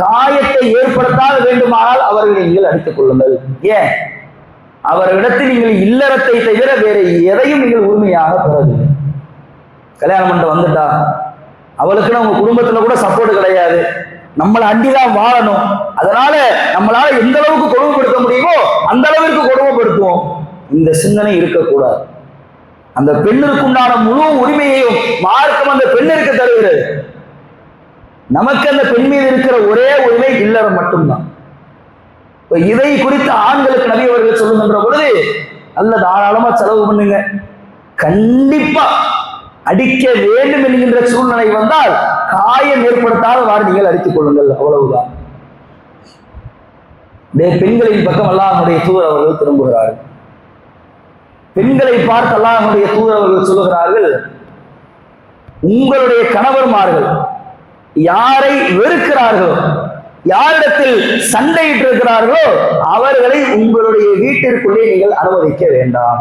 காயத்தை ஏற்படுத்தாத வேண்டுமானால் அவர்களை நீங்கள் அடித்துக் கொள்ளுங்கள். ஏன்? அவர்களிடத்தில் நீங்கள் இல்லறத்தை தவிர வேற எதையும் நீங்கள் உரிமையாக பெறவில்லை. கல்யாணம் பண்ணிட்டு வந்துட்டா அவளுக்குன்னு உங்க குடும்பத்துல கூட சப்போர்ட் கிடையாது, நம்மளை அண்டிதான் வாழணும், அதனால நம்மளால எந்த அளவுக்கு கொடுமைப்படுத்த முடியுமோ அந்த அளவிற்கு கொடுமைப்படுத்துவோம். இந்த சிந்தனை இருக்கக்கூடாது. அந்த பெண்ணிற்கு உண்டான முழு உரிமையையும் மார்க்கம் அந்த பெண்ணிற்கு தருகிறது. நமக்கு அந்த பெண் மீது இருக்கிற ஒரே உரிமை இல்லறம் மட்டும்தான். இதை குறித்து ஆண்களுக்கு நபி அவர்கள் சொல்லுகின்ற பொழுது, நல்ல தாராளமா செலவு பண்ணுங்க, கண்டிப்பா அடிக்க வேண்டும் என்கின்ற சூழ்நிலை வந்தால் காயம் ஏற்படுத்தாதவாறு நீங்கள் அடித்துக் கொள்ளுங்கள், அவ்வளவுதான். பெண்களின் பக்கம் அல்லாஹ்வுடைய தூதர் அவர்கள் திரும்புகிறார்கள். பெண்களை பார்த்து அல்லாஹ்வுடைய தூதர் அவர்கள் சொல்லுகிறார்கள், உங்களுடைய கணவர்மார்கள் யாரை வெறுக்கிறார்களோ, யாரிடத்தில் சண்டையிட்டு இருக்கிறார்களோ அவர்களை உங்களுடைய வீட்டிற்குள்ளே நீங்கள் அனுமதிக்க வேண்டாம்.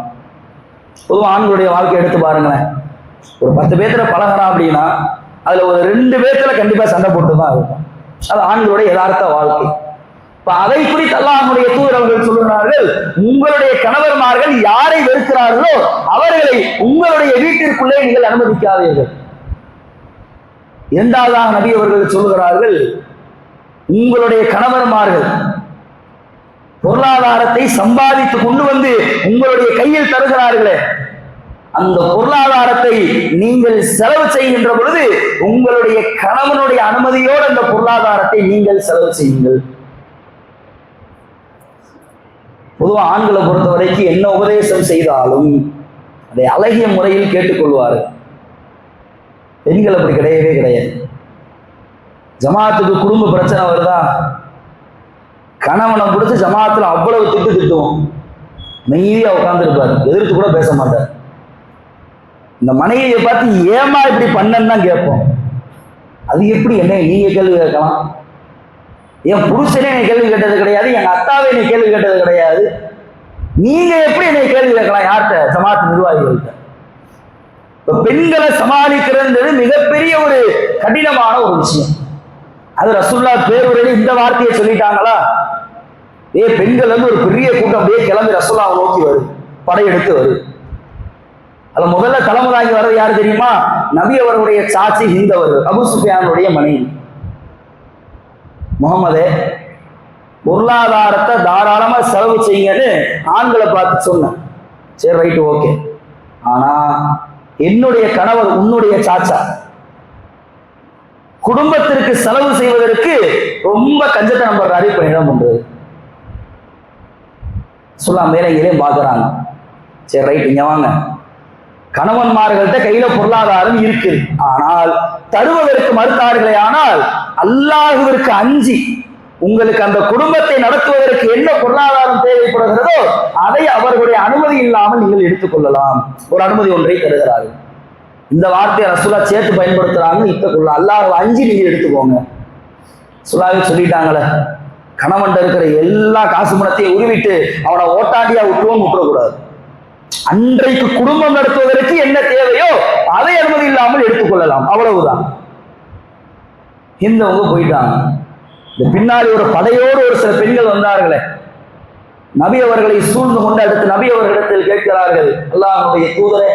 பொதுவாக ஆண்களுடைய வாழ்க்கை எடுத்து பாருங்களேன். ஒரு 10 பேர்த்துல பழகிறான் அப்படின்னா அதுல ஒரு 2 பேர்த்துல கண்டிப்பா சண்டை போட்டுதான் இருக்கும். அது ஆண்களுடைய யதார்த்த வாழ்க்கை. இப்ப அதை குறித்து அல்லாஹ்வுடைய தூதர் அவர்கள் சொல்லுகிறார்கள், உங்களுடைய கணவர்மார்கள் யாரை வெறுக்கிறார்களோ அவர்களை உங்களுடைய வீட்டிற்குள்ளே நீங்கள் அனுமதிக்காதீர்கள். 2வதாக நபி அவர்கள் சொல்லுகிறார்கள், உங்களுடைய கணவர்மார்கள் பொருளாதாரத்தை சம்பாதித்து கொண்டு வந்து உங்களுடைய கையில் தருகிறார்களே, அந்த பொருளாதாரத்தை நீங்கள் செலவு செய்கின்ற பொழுது உங்களுடைய கணவனுடைய அனுமதியோடு அந்த பொருளாதாரத்தை நீங்கள் செலவு செய்யுங்கள். பொதுவாக ஆண்களை பொறுத்த வரைக்கும் என்ன உபதேசம் செய்தாலும் அதை அழகிய முறையில் கேட்டுக்கொள்வார்கள். பெண்கள் அப்படி கிடையவே கிடையாது. ஜமாத்துக்கு குடும்ப பிரச்சனை வருதா, கணவனை பிடிச்சி ஜமாத்துல அவ்வளவு திட்டுவோம், மெய்யா உட்கார்ந்துருப்பாரு, எதிர்த்து கூட பேச மாட்டார். இந்த மனைவியை பார்த்து ஏமா இப்படி பண்ணன்னு தான் கேட்போம். அது எப்படி என்ன நீங்க கேள்வி கேட்கலாம்? என் புருஷனே என்னை கேள்வி கேட்டது கிடையாது, எங்க அத்தாவை என்னை கேள்வி கேட்டது கிடையாது, நீங்க எப்படி என்னை கேள்வி கேட்கலாம்? யார்கிட்ட? ஜமாத் நிர்வாகிகள்கிட்ட. இப்ப பெண்களை சமாளிக்கிறது மிகப்பெரிய ஒரு கடினமான ஒரு விஷயம். அது ரசூலுல்லாஹ் பேருரையில் இந்த வார்த்தையை சொல்லிட்டாங்களா, பெண்கள் வந்து ஒரு பெரிய கூட்டம் அப்படியே கிளம்பி ரசூலுல்லாஹ் நோக்கி வருது, படையெடுத்து வருது. அதுல முதல்ல தலைமுறையாகி வர்றது யாரு தெரியுமா? நபி அவர்களுடைய சாட்சி ஹிந்த் அவர்கள், அபூ சுஃபியானுடைய மனைவி. முகமதே, பொருளாதாரத்தை தாராளமா செலவு செய்யுங்கன்னு ஆண்களை பார்த்து சொன்னேன். சரி, ரைட்டு, ஓகே. ஆனா என்னுடைய கணவர், உன்னுடைய சாச்சா, குடும்பத்திற்கு செலவு செய்வதற்கு ரொம்ப கஞ்சத்தனம் பண்றாரு. இப்ப என்ன பண்றது? சொல்லலாம், மேலே இதையும் பார்க்கறாங்க. சரி, ரைட், இங்க வாங்க. கணவன்மார்கள்ட்ட கையில பொருளாதாரம் இருக்கு, ஆனால் தருவதற்கு மறுத்தார்களே, ஆனால் அல்லாஹ்விற்கு அஞ்சி உங்களுக்கு அந்த குடும்பத்தை நடத்துவதற்கு என்ன பொருளாதாரம் தேவைப்படுகிறதோ அதை அவர்களுடைய அனுமதி இல்லாமல் நீங்கள் எடுத்துக்கொள்ளலாம். ஒரு அனுமதி ஒன்றை தருகிறார்கள். இந்த வார்த்தையை ரசூலுல்லாஹ் சேர்த்து பயன்படுத்துறாங்க. இத்தக்குள்ள அல்லாஹ் அஞ்சி நீங்க எடுத்துக்கோங்க. சுல்லாவே சொல்லிட்டாங்களே, கணவன் இருக்கிற எல்லா காசு பணத்தையும் உருவிட்டு அவனை ஓட்டாண்டியா விட்டுருவோம், விட்டுறக்கூடாது. அன்றைக்கு குடும்பம் நடத்துவதற்கு என்ன தேவையோ அதை அனுமதி இல்லாமல் எடுத்துக்கொள்ளலாம், அவ்வளவுதான். இந்தவங்க போயிட்டாங்க. இந்த பின்னாடி ஒரு படையோடு ஒரு சில பெண்கள் வந்தார்களே, நபி அவர்களை சூழ்ந்து கொண்டு அடுத்து நபி அவர்களிடத்தில் கேட்கிறார்கள், அல்லாஹ்வுடைய தூதரே,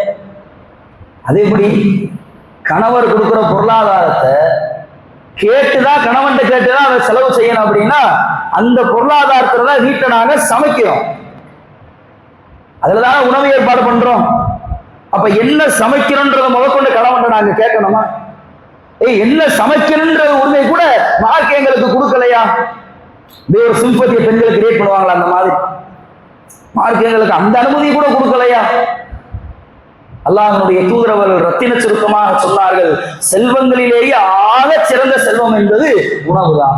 அதே எப்படி கணவர் கொடுக்கிற பொருளாதாரத்தை கேட்டுதான் கணவன் கேட்டுதான் அதை செலவு செய்யணும் அப்படின்னா அந்த பொருளாதாரத்துல தான் வீட்டை நாங்க சமைக்கிறோம், அதுலதான உணவு ஏற்பாடு பண்றோம். அப்ப என்ன சமைக்கிறோன்றத முதற்கொண்டு கணவன் நாங்க கேட்கணுமா? என்ன சமைக்கணுன்ற உரிமை கூட மார்க் எங்களுக்கு கொடுக்கலையா? ஒரு சிம்பத்திய பெண்களுக்கு கிரியேட் பண்ணுவாங்களா? அந்த மாதிரி மார்க் எங்களுக்கு அந்த அனுமதி கூட கொடுக்கலையா? அல்லாஹ்வுடைய தூதர் அவர்கள் ரத்தின சுருக்கமாக சொன்னார்கள், செல்வங்களிலேயே ஆக சிறந்த செல்வம் என்பது உணவுதான்.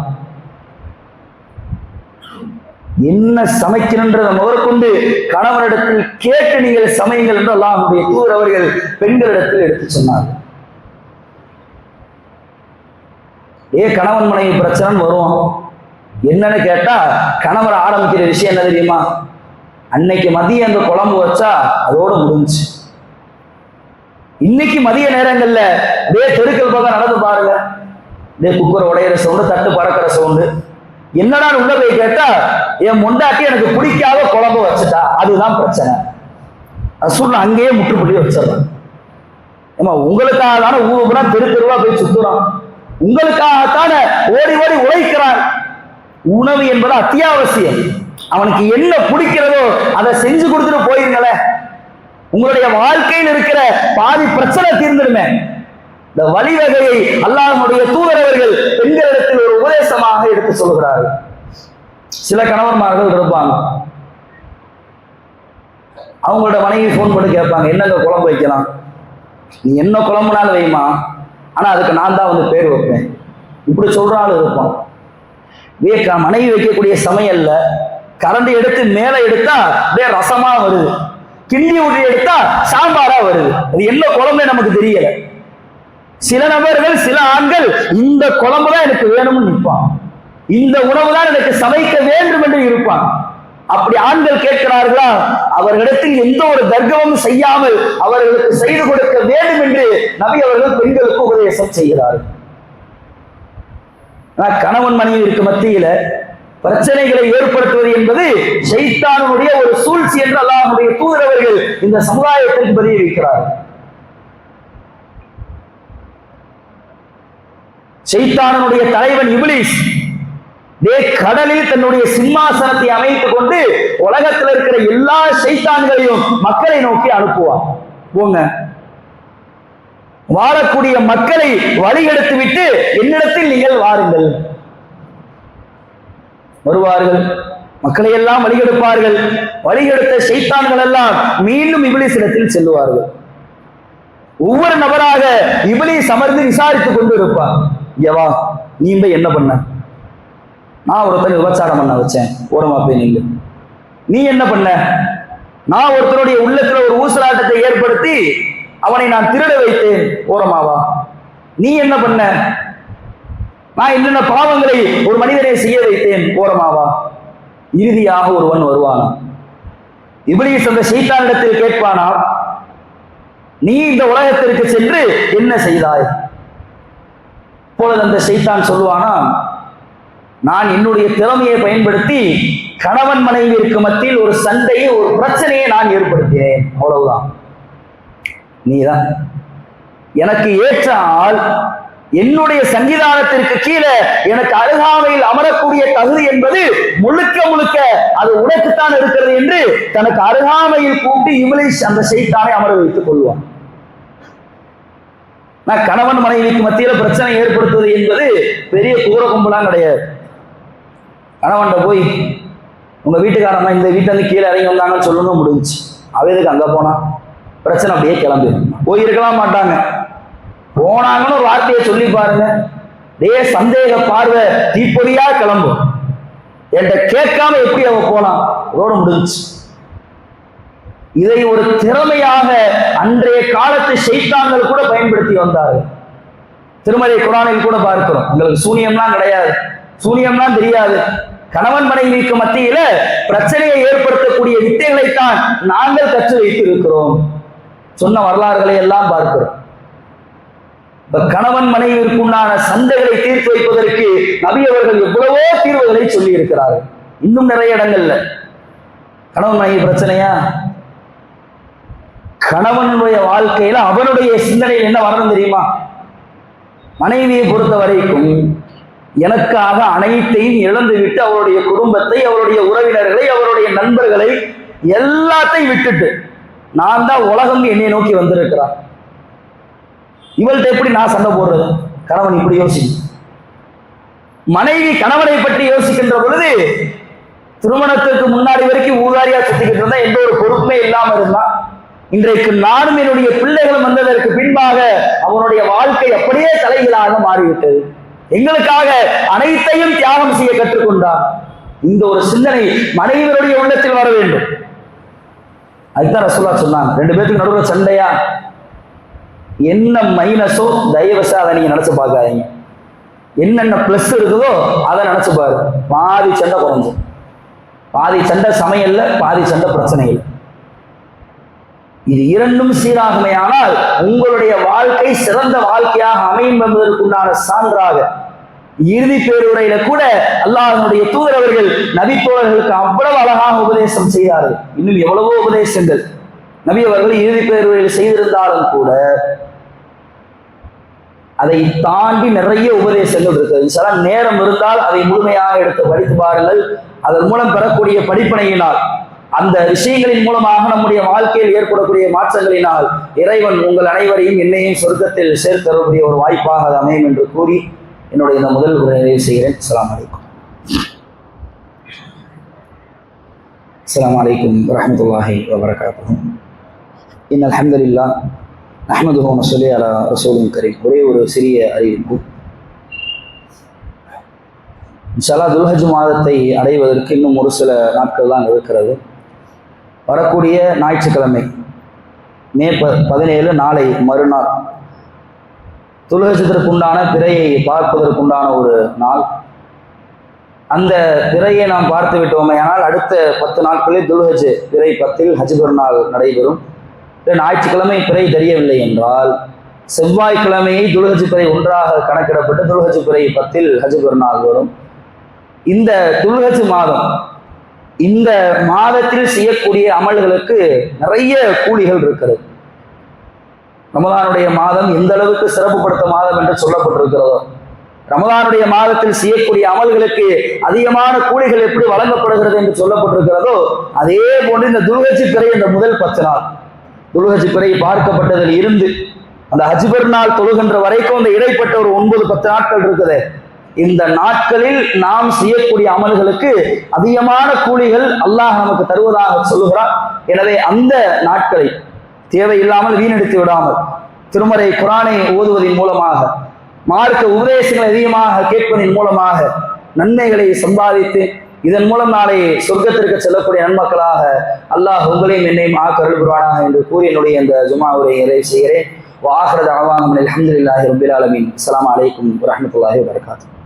என்ன சமைக்கணுன்றதை முதற்கொண்டு கணவனிடத்தில் கேட்டு நீங்கள் சமையுங்கள் என்று அல்லாஹ்வுடைய தூதர் அவர்கள் பெண்களிடத்தில் எடுத்து சொன்னார்கள். கணவன் மனைவி பிரச்சனை வரும். என்னன்னு கேட்டா கணவர் ஆரம்பிக்கிற விஷயம் என்ன தெரியுமா? அன்னைக்கு மதியம் அந்த குழம்பு வச்சா அதோட முடிஞ்சு. இன்னைக்கு மதிய நேரங்கள்ல தெருக்கள் பக்கம் நடந்து பாருங்க, குக்கர் உடையிற சவுண்டு, தட்டு பறக்கிற சவுண்டு. என்னடா உள்ள போய் கேட்டா, என் மொண்டாட்டி எனக்கு பிடிக்காத குழம்பு வச்சுட்டா, அதுதான் பிரச்சனை. சொல்ல அங்கேயே முற்றுப்புள்ளி வச்சிடலாம். ஏமா உங்களுக்காக தானே ஊருக்குனா தெரு தெருவா போய் சுத்துறான், உங்களுக்காகத்தான ஓடி ஓடி உழைக்கிறான். உணவு என்பது அத்தியாவசியம். அவனுக்கு என்ன பிடிக்கிறதோ அதை செஞ்சு கொடுத்துட்டு போயிருங்களே, உங்களுடைய வாழ்க்கையில் இருக்கிற பாதி பிரச்சனை தீர்ந்துடுமே. இந்த வழிவகையை அல்லாஹ்வுடைய தூதர் அவர்கள் பெண்களிடத்தில் ஒரு உபதேசமாக எடுத்து சொல்கிறார்கள். சில கணவன்மார்கள் இருப்பாங்க, அவங்களோட மனைவி போன் பண்ணி கேட்பாங்க, என்னங்க குழம்பு வைக்கலாம்? நீ என்ன குழம்புனாலும் வைமா, ஆனா அதுக்கு நான் தான் வந்து பேர் வைப்பேன். இப்படி சொல்றாலும் இருப்பான். மனைவி வைக்கக்கூடிய சமையல்ல கரண்டி எடுத்து மேல எடுத்தா ரசமா வருது, கிண்டி ஊற்றி எடுத்தா சாம்பாரா வருது. அது என்ன குழம்பு நமக்கு தெரியல. சில நபர்கள், சில ஆண்கள் இந்த குழம்பு தான் எனக்கு வேணும்னு நிற்பான், இந்த உணவு தான் எனக்கு சமைக்க வேண்டும் என்று இருப்பான். அப்படி ஆண்கள் கேட்கிறார்களா, அவர்களிடத்தில் எந்த ஒரு தர்க்கமும் செய்யாமல் அவர்களுக்கு செய்து கொடுக்க வேண்டும் என்று நபி அவர்கள் பெண்களுக்கு உபதேசம் செய்கிறார்கள். கணவன் மனைவிக்கு மத்தியில பிரச்சனைகளை ஏற்படுத்துவது என்பது ஷைத்தானுடைய ஒரு சூழ்ச்சி என்று அல்லாஹ்வுடைய தூதர் அவர்கள் இந்த சமுதாயத்திற்கு பதிய வைக்கிறார்கள். ஷைத்தானுடைய தலைவன் இப்லீஸ் கடலில் தன்னுடைய சிம்மாசனத்தை அமைத்துக் கொண்டு உலகத்தில் இருக்கிற எல்லா ஷைத்தான்களையும் மக்களை நோக்கி அனுப்புவான். போங்க, வாழக்கூடிய மக்களை வழிகெடுத்து விட்டு என்னிடத்தில் நீங்கள் வாருங்கள். வருவார்கள், மக்களை எல்லாம் வழிகெடுப்பார்கள். வழிகெடுத்த ஷைத்தான்கள் எல்லாம் மீண்டும் இப்லீஸ் இடத்தில் செல்லுவார்கள். ஒவ்வொரு நபராக இப்லீஸ் அமர்ந்து விசாரித்துக் கொண்டு இருப்பார். யவா, நீ என்ன பண்ண? நான் ஒருத்தனை விபச்சாரம் பண்ண வச்சேன், ஓரமா போய் நில்லு. நீ என்ன பண்ண? நான் ஒருத்தனுடைய உள்ளத்துல ஒரு ஊசலாட்டத்தை ஏற்படுத்தி அவனை நான் திருட வைத்தேன், ஓரமாவா? நீ என்ன பண்ண? நான் என்னென்ன பாவங்களை ஒரு மனிதனை செய்ய வைத்தேன், ஓரமாவா? இறுதியாக ஒருவன் வருவானா, இப்லீஸ் அந்த ஷைத்தானிடத்தில் கேட்பானா, நீ இந்த உலகத்திற்கு சென்று என்ன செய்தாய்? அப்பொழுது அந்த ஷைத்தான் சொல்லுவானா, நான் என்னுடைய திறமையை பயன்படுத்தி கணவன் மனைவிற்கு மத்தியில் ஒரு சண்டையை, ஒரு பிரச்சனையை நான் ஏற்படுத்தினேன், அவ்வளவுதான். நீதான் எனக்கு ஏற்ற ஆள், என்னுடைய சன்னிதானத்திற்கு கீழே எனக்கு அருகாமையில் அமரக்கூடிய தகுதி என்பது முழுக்க முழுக்க அது உனக்குத்தான் இருக்கிறது என்று தனக்கு அருகாமையில் கூட்டி இப்லீஸ் அந்த ஷைத்தானை அமர வைத்துக் கொள்வான். நான் கணவன் மனைவிக்கு மத்தியில பிரச்சனை ஏற்படுத்துவது என்பது பெரிய கூற கும்பலாம் கிடையாது. கணவன்கிட்ட போய் உங்க வீட்டுக்காரன் இந்த வீட்டுல இருந்து கீழே இறங்கி வந்தாங்கன்னு சொல்லணும், முடிஞ்சு. அவதுக்கு அங்க போனா பிரச்சனை அப்படியே கிளம்பி போயிருக்கலாம் மாட்டாங்க. போனாங்கன்னு ஒரு வார்த்தையை சொல்லி பாருங்க, சந்தேக பார்வை தீப்பொறியா கிளம்பும். என்கிட்ட கேட்காம எப்படி அவ போலாம், அதோட முடிஞ்சு. இதை ஒரு திறமையாக அன்றைய காலத்து ஷைத்தான்கள் கூட பயன்படுத்தி வந்தார்கள். திருமலை குர்ஆனில் கூட பார்க்கிறோம். உங்களுக்கு சூனியம்லாம் கிடையாது, சூனியம்லாம் தெரியாது, கணவன் மனைவிக்கு மத்தியில பிரச்சனையை ஏற்படுத்தக்கூடிய வித்தைகளைத்தான் நாங்கள் கற்று வைத்திருக்கிறோம். சொன்ன வரலாறுகளை எல்லாம் பார்க்கிறோம். கணவன் மனைவிற்கு உண்டான சண்டைகளை தீர்த்து வைப்பதற்கு நபி அவர்கள் எவ்வளவோ தீர்வுகளை சொல்லி இருக்கிறார்கள். இன்னும் நிறைய இடங்கள்ல கணவன் மனைவி பிரச்சனையா, கணவனுடைய வாழ்க்கையில அவனுடைய சிந்தனையில் என்ன வரணும் தெரியுமா? மனைவியை பொறுத்த வரைக்கும் எனக்காக அனைத்தையும் இழந்துவிட்டு அவருடைய குடும்பத்தை, அவருடைய உறவினர்களை, அவருடைய நண்பர்களை எல்லாத்தையும் விட்டுட்டு நான் தான் உலகம் என்னை நோக்கி வந்திருக்கிறான், இவள்கிட்ட எப்படி நான் சண்டை போடுறது? கணவன் இப்படி யோசிக்கும். மனைவி கணவனை பற்றி யோசிக்கின்ற பொழுது, திருமணத்திற்கு முன்னாடி வரைக்கும் ஊதாரியா சுத்திக்கிட்டு இருந்தா, எந்த ஒரு பொறுப்புமே இல்லாம இருந்தா, இன்றைக்கு நானும் என்னுடைய பிள்ளைகளும் வந்ததற்கு பின்பாக அவனுடைய வாழ்க்கை அப்படியே தலைகளாக மாறிவிட்டது. எங்களுக்காக அனைத்தையும் தியாகம் செய்ய கற்றுக்கொண்டார். இந்த ஒரு சிந்தனை மனைவியருடைய உள்ளத்தில் வர வேண்டும். அதுதான் ரசூலுல்லாஹ் சொன்னாங்க, ரெண்டு பேருக்கு நடுவில் சண்டையா, என்ன மைனஸோ தயவுசா அதை நீங்க நினைச்சு பார்க்காதீங்க, என்னென்ன பிளஸ் இருக்குதோ அதை நினைச்சு பாரு. பாதி சண்டை குறைஞ்சும். பாதி சண்டை சமையல்ல, பாதி சண்டை பிரச்சனைகள். இது இரண்டும் சீராகுமே ஆனால் உங்களுடைய வாழ்க்கை சிறந்த வாழ்க்கையாக அமையும் என்பதற்குண்டான சான்றாக இறுதி பேருரையில கூட அல்லாஹ்வுடைய தூதர் அவர்கள் நபித்தோழர்களுக்கு அவ்வளவு அழகாக உபதேசம் செய்தார்கள். இன்னும் எவ்வளவோ உபதேசங்கள் நபி அவர்கள் இறுதி பேருரையில் செய்திருந்தாலும் கூட அதை தாண்டி நிறைய உபதேசங்கள் இருக்கிறது. சில நேரம் இருந்தால் அதை முழுமையாக எடுத்து படித்து பாருங்கள். அதன் மூலம் பெறக்கூடிய படிப்பனையினால், அந்த விஷயங்களின் மூலமாக நம்முடைய வாழ்க்கையில் ஏற்படக்கூடிய மாற்றங்களினால் இறைவன் உங்கள் அனைவரையும் என்னையும் சொர்க்கத்தில் சேர்த்தரக்கூடிய ஒரு வாய்ப்பாக அது அமையும் என்று கூறி என்னுடைய இந்த முதல் உரை நிறைவு செய்கிறேன். அஸ்ஸலாமு அலைக்கும். அஸ்ஸலாமு அலைக்கும் வரஹ்மத்துல்லாஹி வபரகாத்துஹு. இன்னல் ஹம்துலில்லாஹ் நஹ்மதுஹு வ நஸல்லி அலா ரசூலில் கரீம். ஒரே ஒரு சிறிய அறிவிப்பு. இன்ஷா அல்லாஹ் துல்ஹஜ் மாதத்தை அடைவதற்கு இன்னும் ஒரு சில நாட்கள் தான் இருக்கிறது. வரக்கூடிய ஞாயிற்றுக்கிழமை மே 17 நாளை மறுநாள் துல்ஹஜ்ஜிற்குண்டான பிறையை பார்ப்பதற்குண்டான ஒரு நாள். அந்த பிறையை நாம் பார்த்து விட்டோமே ஆனால் அடுத்த 10 நாட்களில் துல்ஹஜ் பிறை 10 ஹஜ் பெருநாள் நடைபெறும். ஞாயிற்றுக்கிழமை பிறை தெரியவில்லை என்றால் செவ்வாய்க்கிழமையை துல்ஹஜ் பிறை ஒன்றாக கணக்கிடப்பட்டு துல்ஹஜ் பிறை 10 ஹஜ் பெருநாள் வரும். இந்த துல்ஹஜ் மாதம், இந்த மாதத்தில் செய்யக்கூடிய அமல்களுக்கு நிறைய கூலிகள் இருக்கிறது. ரமதானுடைய மாதம் எந்த அளவுக்கு சிறப்புப்படுத்த மாதம் என்று சொல்லப்பட்டிருக்கிறதோ, ரமதானுடைய மாதத்தில் செய்யக்கூடிய அமல்களுக்கு அதிகமான கூலிகள் எப்படி வழங்கப்படுகிறது என்று சொல்லப்பட்டிருக்கிறதோ, அதே போன்று இந்த துல்ஹஜ் பிறை இந்த முதல் 10 நாள், துல்ஹஜ் பிறை பார்க்கப்பட்டதில் இருந்து அந்த ஹஜ் பெருநாள் தொழுகின்ற வரைக்கும் அந்த இடைப்பட்ட ஒரு 9-10 நாட்கள் இருக்குது. இந்த நாட்களில் நாம் செய்யக்கூடிய அமல்களுக்கு அதிகமான கூலிகள் அல்லாஹ் நமக்கு தருவதாக சொல்லுகிறார். எனவே அந்த நாட்களை தேவையில்லாமல் வீணடித்து விடாமல் திருமறை குர்ஆனை ஓதுவதன் மூலமாக, மார்க்க உபதேசங்களை அதிகமாக கேட்பதன் மூலமாக நன்மைகளை சம்பாதித்து இதன் மூலம் நாளை சொர்க்கத்திற்கு செல்லக்கூடிய நன்மக்களாக அல்லாஹ் உங்களையும் என்னையும் ஆக்கருள் புரிவானாக என்று கூறி என்னுடைய இந்த ஜுமா உரையை நிறைவு செய்கிறேன். வ ஆகிரு தஅவானா அல்ஹம்துலில்லாஹி ரப்பில் ஆலமீன். அஸ்ஸலாமு அலைக்கும் வரஹ்மத்துல்லாஹி வபரகாத்துஹு.